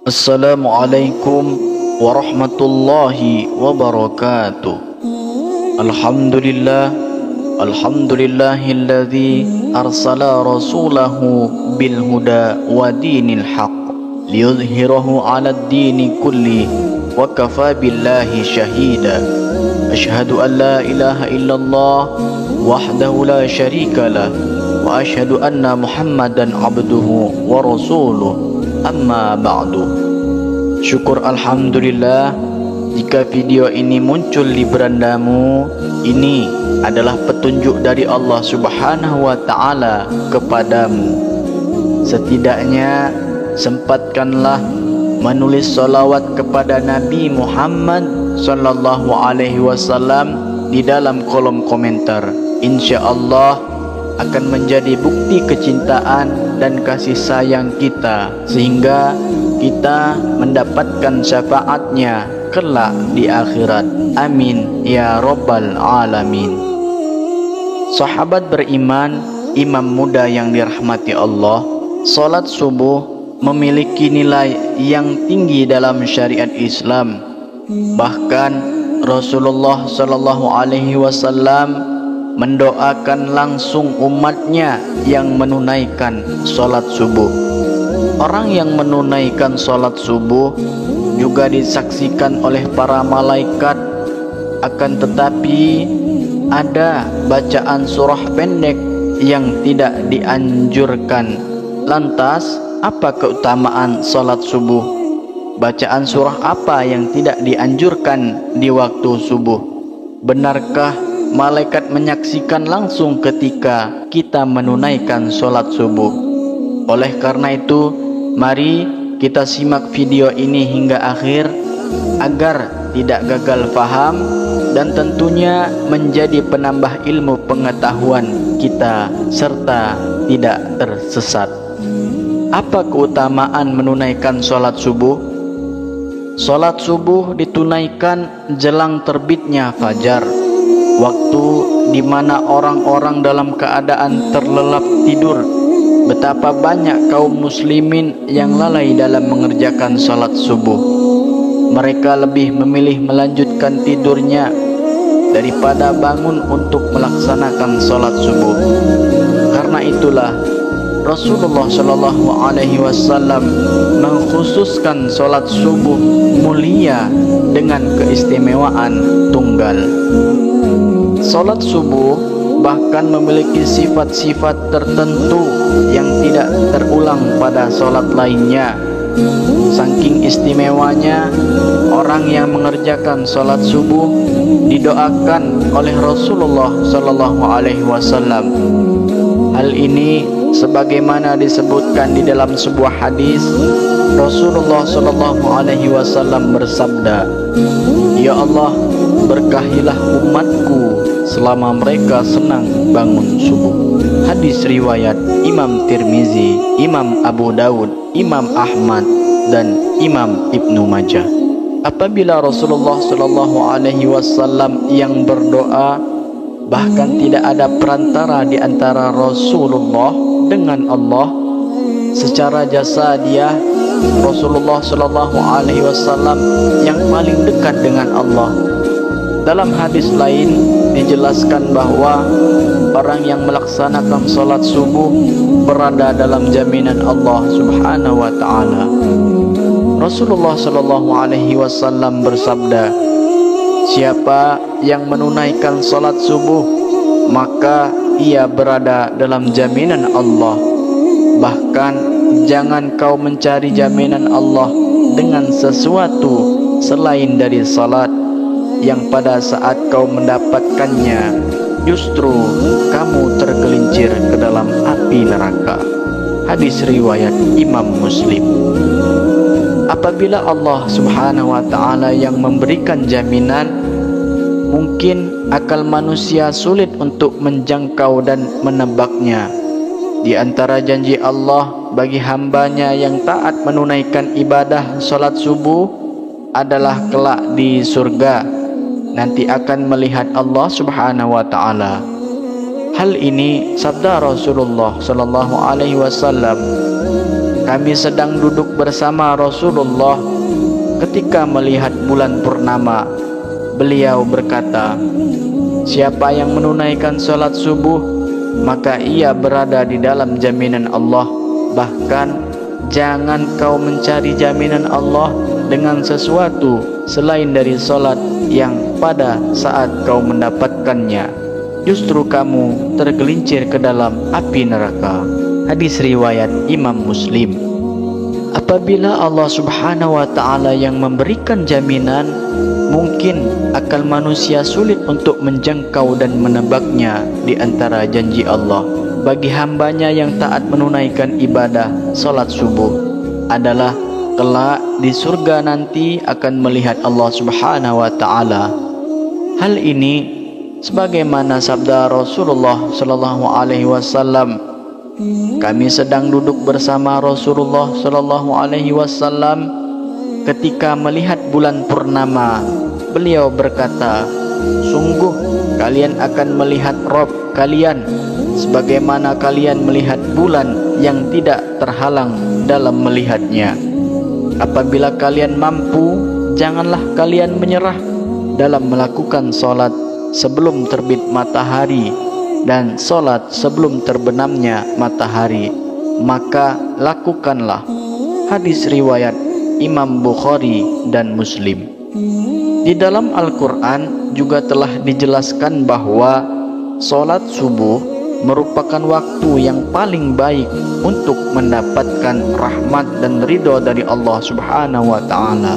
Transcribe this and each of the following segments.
Assalamualaikum warahmatullahi wabarakatuh. Alhamdulillahilladzi arsala rasulahu bil huda wa dinil haq liyudhhirahu 'alad dini kulli wa kafa billahi shahida. Asyhadu an la ilaha illallah wahdahu la syarika lah wa asyhadu anna Muhammadan abduhu wa rasuluh. Amma ba'du. Syukur alhamdulillah jika video ini muncul di berandamu, ini adalah petunjuk dari Allah Subhanahu wa taala kepadamu. Setidaknya sempatkanlah menulis salawat kepada Nabi Muhammad sallallahu alaihi wasallam di dalam kolom komentar. Insyaallah akan menjadi bukti kecintaan dan kasih sayang kita, sehingga kita mendapatkan syafaatnya kelak di akhirat. Amin ya rabbal alamin. Sahabat beriman, imam muda yang dirahmati Allah, salat subuh memiliki nilai yang tinggi dalam syariat Islam. Bahkan Rasulullah sallallahu alaihi wasallam mendoakan langsung umatnya yang menunaikan salat subuh. Orang yang menunaikan salat subuh juga disaksikan oleh para malaikat. Akan tetapi ada bacaan surah pendek yang tidak dianjurkan. Lantas apa keutamaan salat subuh? Bacaan surah apa yang tidak dianjurkan di waktu subuh? Benarkah malaikat menyaksikan langsung ketika kita menunaikan salat subuh? Oleh karena itu, mari kita simak video ini hingga akhir agar tidak gagal faham dan tentunya menjadi penambah ilmu pengetahuan kita serta tidak tersesat. Apa keutamaan menunaikan salat subuh? Salat subuh ditunaikan jelang terbitnya fajar, waktu di mana orang-orang dalam keadaan terlelap tidur. Betapa banyak kaum muslimin yang lalai dalam mengerjakan salat subuh. Mereka lebih memilih melanjutkan tidurnya daripada bangun untuk melaksanakan salat subuh. Karena itulah Rasulullah sallallahu alaihi wasallam mengkhususkan salat subuh mulia dengan keistimewaan tunggal. Salat subuh bahkan memiliki sifat-sifat tertentu yang tidak terulang pada salat lainnya. Saking istimewanya, orang yang mengerjakan salat subuh didoakan oleh Rasulullah sallallahu alaihi wasallam. Hal ini sebagaimana disebutkan di dalam sebuah hadis, Rasulullah sallallahu alaihi wasallam bersabda, "Ya Allah, berkahilah umatku selama mereka senang bangun subuh." Hadis riwayat Imam Tirmizi, Imam Abu Dawud, Imam Ahmad, dan Imam Ibnu Majah. Apabila Rasulullah sallallahu alaihi wasallam yang berdoa, bahkan tidak ada perantara di antara Rasulullah dengan Allah. Secara jasadiah, Rasulullah sallallahu alaihi wasallam yang paling dekat dengan Allah. Dalam hadis lain dijelaskan bahwa orang yang melaksanakan salat subuh berada dalam jaminan Allah Subhanahu wa taala. Rasulullah sallallahu alaihi wasallam bersabda, "Siapa yang menunaikan salat subuh, maka ia berada dalam jaminan Allah. Bahkan jangan kau mencari jaminan Allah dengan sesuatu selain dari salat, yang pada saat kau mendapatkannya justru kamu tergelincir ke dalam api neraka." Hadis riwayat Imam Muslim. Apabila Allah Subhanahu wa taala yang memberikan jaminan, mungkin akal manusia sulit untuk menjangkau dan menebaknya. Di antara janji Allah bagi hambanya yang taat menunaikan ibadah salat subuh adalah kelak di surga nanti akan melihat Allah Subhanahu wa taala. Hal ini sabda Rasulullah sallallahu alaihi wasallam. Kami sedang duduk bersama Rasulullah ketika melihat bulan purnama. Beliau berkata, siapa yang menunaikan salat subuh, maka ia berada di dalam jaminan Allah. Bahkan jangan kau mencari jaminan Allah dengan sesuatu selain dari salat yang pada saat kau mendapatkannya, justru kamu tergelincir ke dalam api neraka. Hadis riwayat Imam Muslim. Apabila Allah Subhanahu wa ta'ala yang memberikan jaminan, mungkin akal manusia sulit untuk menjangkau dan menebaknya. Di antara janji Allah bagi hambanya yang taat menunaikan ibadah salat subuh adalah kelak di surga nanti akan melihat Allah Subhanahu wa ta'ala. Hal ini sebagaimana sabda Rasulullah sallallahu alaihi wasallam. Kami sedang duduk bersama Rasulullah sallallahu alaihi wasallam ketika melihat bulan purnama. Beliau berkata, sungguh kalian akan melihat Rabb kalian sebagaimana kalian melihat bulan yang tidak terhalang dalam melihatnya. Apabila kalian mampu, janganlah kalian menyerah dalam melakukan salat sebelum terbit matahari dan salat sebelum terbenamnya matahari, maka lakukanlah. Hadis riwayat Imam Bukhari dan Muslim. Di dalam Al-Quran juga telah dijelaskan bahwa salat subuh merupakan waktu yang paling baik untuk mendapatkan rahmat dan ridho dari Allah Subhanahu wa ta'ala.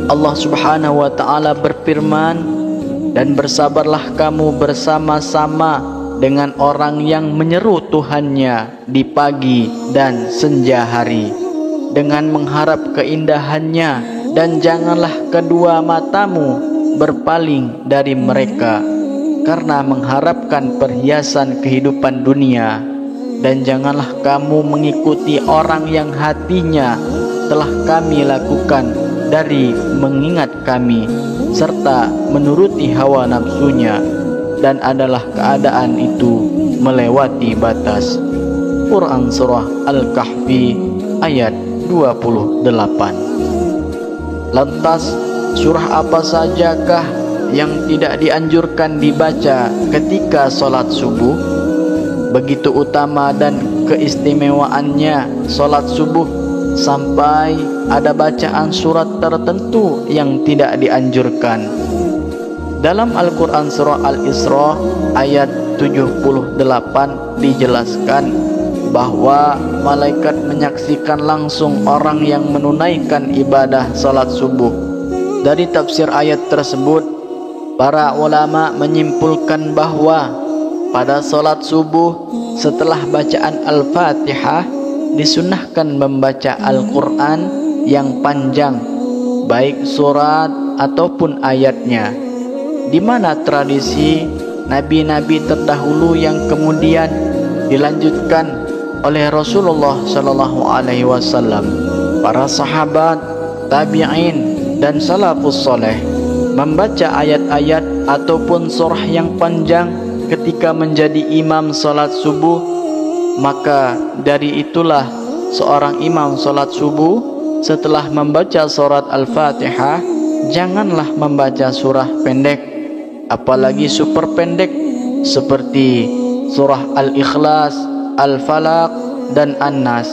Allah Subhanahu wa ta'ala berfirman, dan bersabarlah kamu bersama-sama dengan orang yang menyeru Tuhannya di pagi dan senja hari dengan mengharap keindahannya, dan janganlah kedua matamu berpaling dari mereka karena mengharapkan perhiasan kehidupan dunia, dan janganlah kamu mengikuti orang yang hatinya telah kami lakukan dari mengingat kami serta menuruti hawa nafsunya, dan adalah keadaan itu melewati batas. Quran Surah Al-Kahfi ayat 28. Lantas surah apa sajakah yang tidak dianjurkan dibaca ketika salat subuh? Begitu utama dan keistimewaannya salat subuh sampai ada bacaan surat tertentu yang tidak dianjurkan. Dalam Al-Quran Surah Al-Isra ayat 78 dijelaskan bahwa malaikat menyaksikan langsung orang yang menunaikan ibadah salat subuh. Dari tafsir ayat tersebut, para ulama menyimpulkan bahwa pada salat subuh setelah bacaan Al-Fatihah disunnahkan membaca Al-Quran yang panjang, baik surat ataupun ayatnya, di mana tradisi nabi-nabi terdahulu yang kemudian dilanjutkan oleh Rasulullah sallallahu alaihi wasallam, para sahabat, tabi'in dan salafus saleh membaca ayat-ayat ataupun surah yang panjang ketika menjadi imam salat subuh. Maka dari itulah seorang imam salat subuh setelah membaca surat Al-Fatihah janganlah membaca surah pendek, apalagi super pendek seperti surah Al-Ikhlas, Al-Falaq dan An-Nas.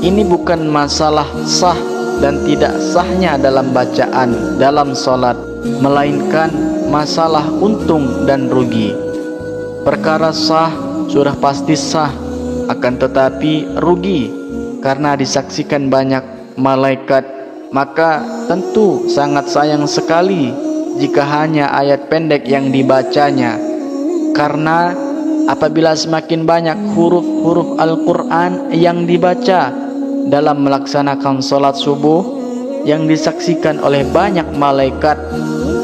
Ini bukan masalah sah dan tidak sahnya dalam bacaan dalam salat, melainkan masalah untung dan rugi. Perkara sah sudah pasti sah, akan tetapi rugi karena disaksikan banyak malaikat. Maka tentu sangat sayang sekali jika hanya ayat pendek yang dibacanya, karena apabila semakin banyak huruf-huruf Al-Quran yang dibaca dalam melaksanakan salat subuh yang disaksikan oleh banyak malaikat,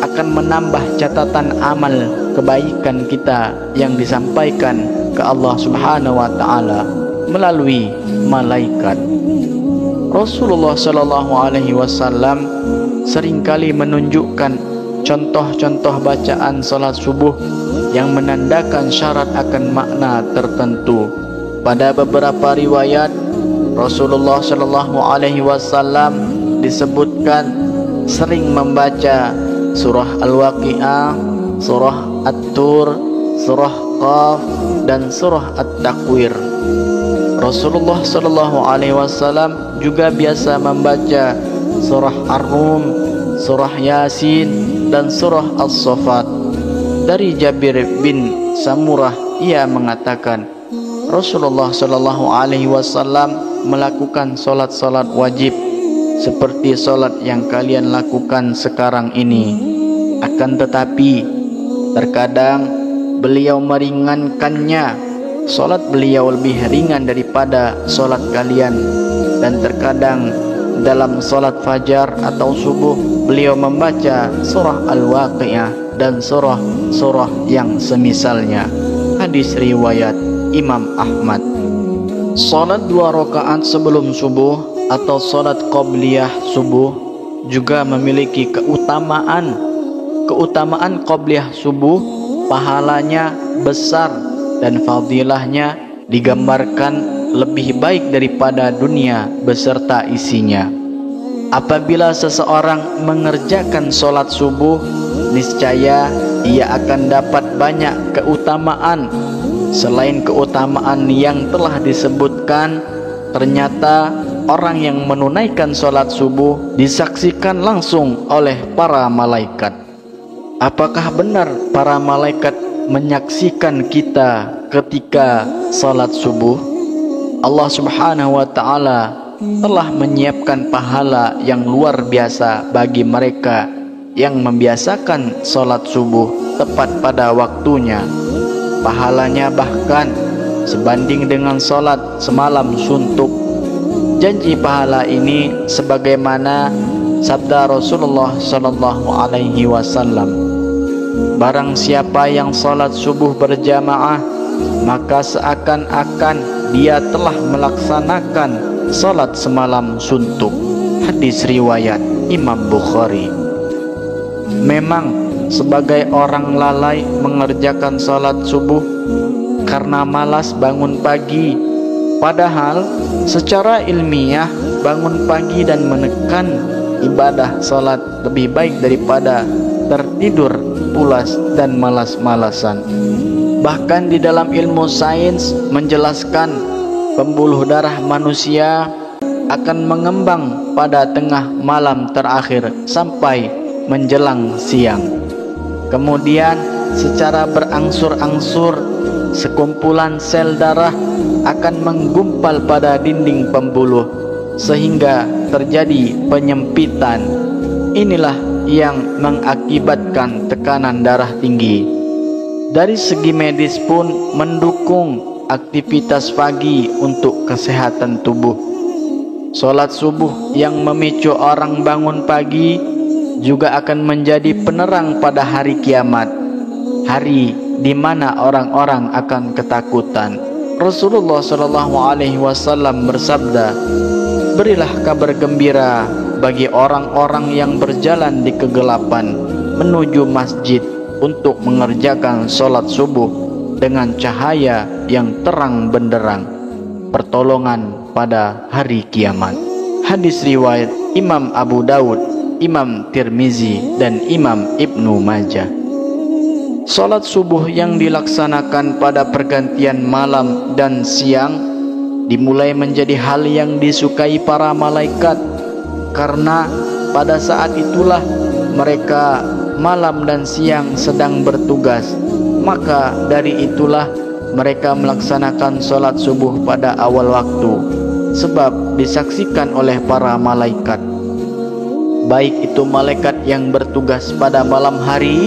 akan menambah catatan amal kebaikan kita yang disampaikan ke Allah Subhanahu wa ta'ala melalui malaikat. Rasulullah sallallahu alaihi wasallam seringkali menunjukkan contoh-contoh bacaan salat subuh yang menandakan syarat akan makna tertentu. Pada beberapa riwayat Rasulullah Shallallahu Alaihi Wasallam disebutkan sering membaca surah Al-Waqi'ah, surah At-Tur, surah Qaf, dan surah At-Takwir. Rasulullah Shallallahu Alaihi Wasallam juga biasa membaca surah Ar-Rum, surah Yasin, dan surah As-Saffat. Dari Jabir bin Samurah, ia mengatakan Rasulullah Shallallahu Alaihi Wasallam melakukan solat-solat wajib seperti solat yang kalian lakukan sekarang ini. Akan tetapi terkadang beliau meringankannya. Solat beliau lebih ringan daripada solat kalian. Dan terkadang dalam solat fajar atau subuh beliau membaca surah Al-Waqi'ah dan surah yang semisalnya. Hadis riwayat Imam Ahmad. Salat 2 rakaat sebelum subuh atau salat qabliyah subuh juga memiliki keutamaan. Keutamaan qabliyah subuh pahalanya besar dan fadilahnya digambarkan lebih baik daripada dunia beserta isinya. Apabila seseorang mengerjakan salat subuh, niscaya ia akan dapat banyak keutamaan. Selain keutamaan yang telah disebutkan, ternyata orang yang menunaikan salat subuh disaksikan langsung oleh para malaikat. Apakah benar para malaikat menyaksikan kita ketika salat subuh? Allah Subhanahu wa ta'ala telah menyiapkan pahala yang luar biasa bagi mereka yang membiasakan salat subuh tepat pada waktunya. Pahalanya bahkan sebanding dengan salat semalam suntuk. Janji pahala ini sebagaimana sabda Rasulullah Sallallahu Alaihi Wasallam, barang siapa yang salat subuh berjamaah, maka seakan-akan dia telah melaksanakan salat semalam suntuk. Hadis riwayat Imam Bukhari. Memang sebagai orang lalai mengerjakan salat subuh karena malas bangun pagi, padahal secara ilmiah bangun pagi dan menekan ibadah salat lebih baik daripada tertidur pulas dan malas-malasan. Bahkan di dalam ilmu sains menjelaskan pembuluh darah manusia akan mengembang pada tengah malam terakhir sampai menjelang siang. Kemudian secara berangsur-angsur sekumpulan sel darah akan menggumpal pada dinding pembuluh sehingga terjadi penyempitan. Inilah yang mengakibatkan tekanan darah tinggi. Dari segi medis pun mendukung aktivitas pagi untuk kesehatan tubuh. Salat subuh yang memicu orang bangun pagi juga akan menjadi penerang pada hari kiamat, hari di mana orang-orang akan ketakutan. Rasulullah Shallallahu Alaihi Wasallam bersabda, berilah kabar gembira bagi orang-orang yang berjalan di kegelapan menuju masjid untuk mengerjakan salat subuh dengan cahaya yang terang benderang, pertolongan pada hari kiamat. Hadis riwayat Imam Abu Daud, Imam Tirmizi, dan Imam Ibnu Majah. Salat subuh yang dilaksanakan pada pergantian malam dan siang dimulai menjadi hal yang disukai para malaikat, karena pada saat itulah mereka malam dan siang sedang bertugas. Maka dari itulah mereka melaksanakan salat subuh pada awal waktu, sebab disaksikan oleh para malaikat, baik itu malaikat yang bertugas pada malam hari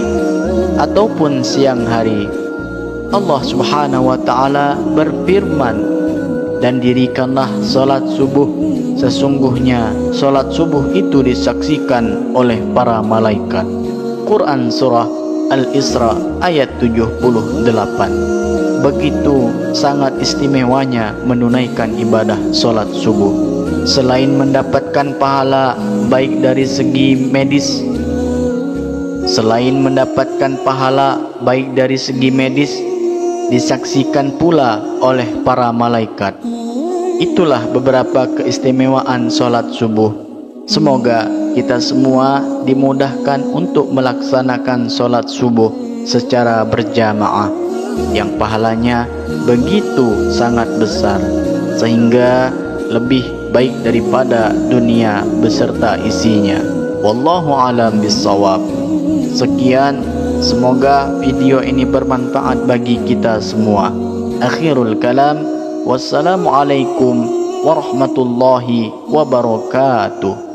ataupun siang hari. Allah Subhanahu wa ta'ala berfirman, dan dirikanlah salat subuh, sesungguhnya salat subuh itu disaksikan oleh para malaikat. Quran Surah Al-Isra ayat 78. Begitu sangat istimewanya menunaikan ibadah salat subuh. Selain mendapatkan pahala baik dari segi medis, Selain mendapatkan pahala baik dari segi medis, disaksikan pula oleh para malaikat. Itulah beberapa keistimewaan sholat subuh. Semoga kita semua dimudahkan untuk melaksanakan sholat subuh secara berjamaah, yang pahalanya begitu sangat besar, sehingga lebih baik daripada dunia beserta isinya. Wallahu alam bissawab. Sekian, semoga video ini bermanfaat bagi kita semua. Akhirul kalam, wassalamualaikum warahmatullahi wabarakatuh.